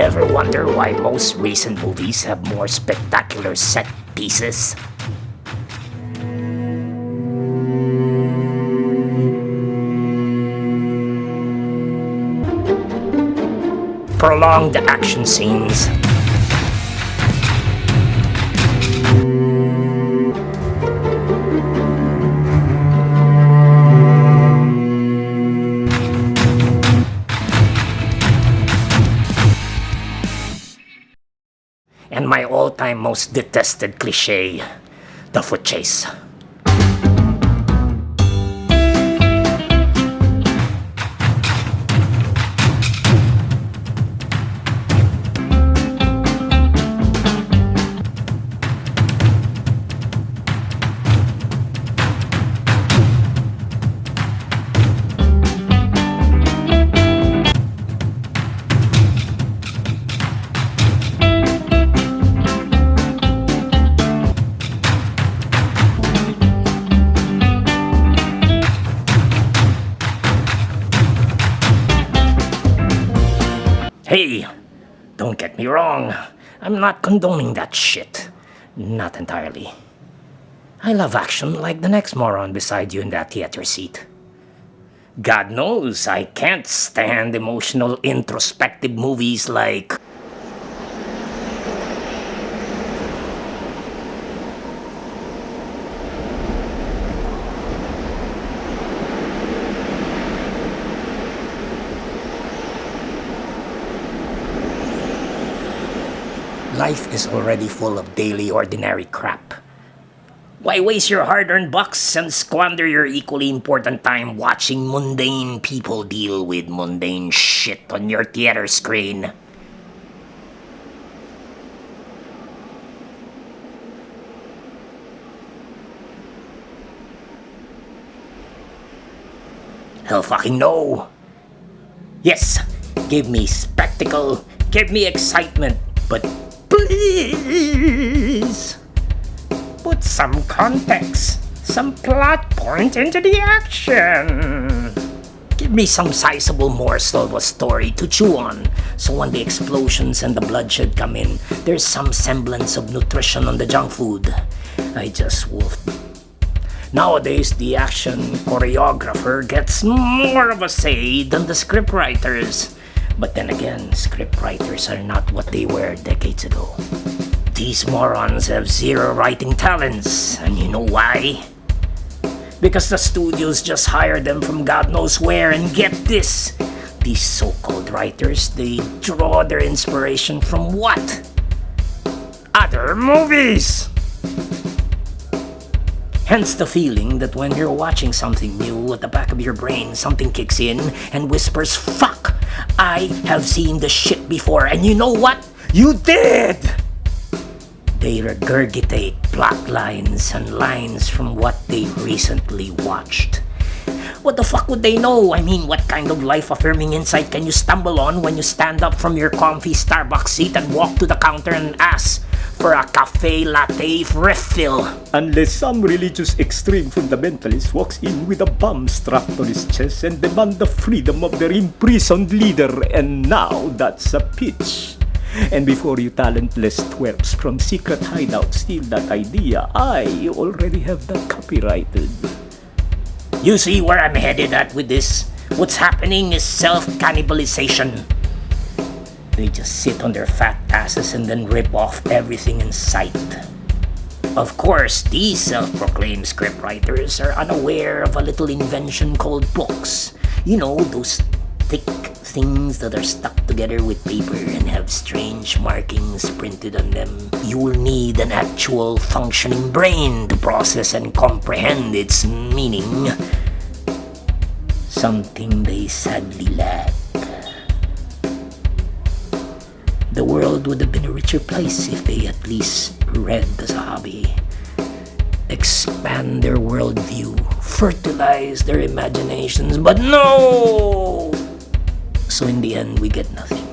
Ever wonder why most recent movies have more spectacular set pieces? Prolonged action scenes, and my all-time most detested cliche, the foot chase. Hey, don't get me wrong. I'm not condoning that shit. Not entirely. I love action like the next moron beside you in that theater seat. God knows I can't stand emotional, introspective movies like... Life is already full of daily ordinary crap. Why waste your hard-earned bucks and squander your equally important time watching mundane people deal with mundane shit on your theater screen? Hell fucking no! Yes, give me spectacle, give me excitement, but please put some context, some plot point into the action. Give me some sizable morsel of a story to chew on, so when the explosions and the bloodshed come in, there's some semblance of nutrition on the junk food I just wolfed. Nowadays, the action choreographer gets more of a say than the scriptwriters. But then again, scriptwriters are not what they were decades ago. These morons have zero writing talents, and you know why? Because the studios just hire them from God knows where, and get this! These so-called writers, they draw their inspiration from what? Other movies! Hence the feeling that when you're watching something new, at the back of your brain, something kicks in and whispers, "Fuck! I have seen this shit before, and you know what? You did!" They regurgitate plot lines and lines from what they recently watched. What the fuck would they know? I mean, what kind of life-affirming insight can you stumble on when you stand up from your comfy Starbucks seat and walk to the counter and ask for a cafe latte refill? Unless some religious extreme fundamentalist walks in with a bomb strapped on his chest and demand the freedom of their imprisoned leader, and now that's a pitch. And before you talentless twerps from secret hideouts steal that idea, I already have that copyrighted. You see where I'm headed at with this? What's happening is self-cannibalization. They just sit on their fat asses and then rip off everything in sight. Of course, these self-proclaimed scriptwriters are unaware of a little invention called books. You know, those thick things that are stuck together with paper and have strange markings printed on them. You'll need an actual functioning brain to process and comprehend its meaning. Something they sadly lack. The world would have been a richer place if they at least read as a hobby. Expand their worldview, fertilize their imaginations, but no! So in the end, we get nothing.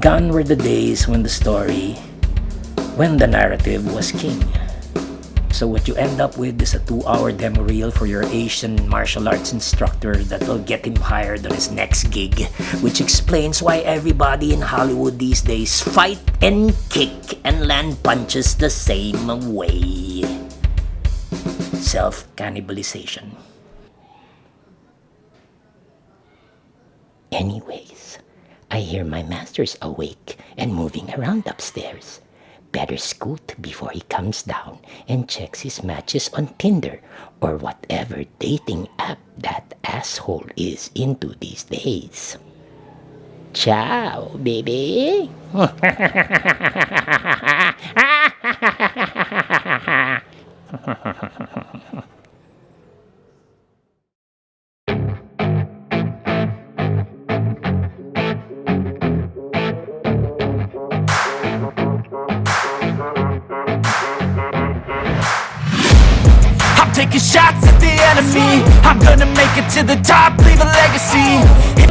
Gone were the days when the narrative was king. So what you end up with is a 2-hour demo reel for your Asian martial arts instructor that will get him hired on his next gig, which explains why everybody in Hollywood these days fight and kick and land punches the same way. Self-cannibalization. Anyways, I hear my master's awake and moving around upstairs. Better scoot before he comes down and checks his matches on Tinder or whatever dating app that asshole is into these days. Ciao, baby! I'm taking shots at the enemy. I'm gonna make it to the top, leave a legacy.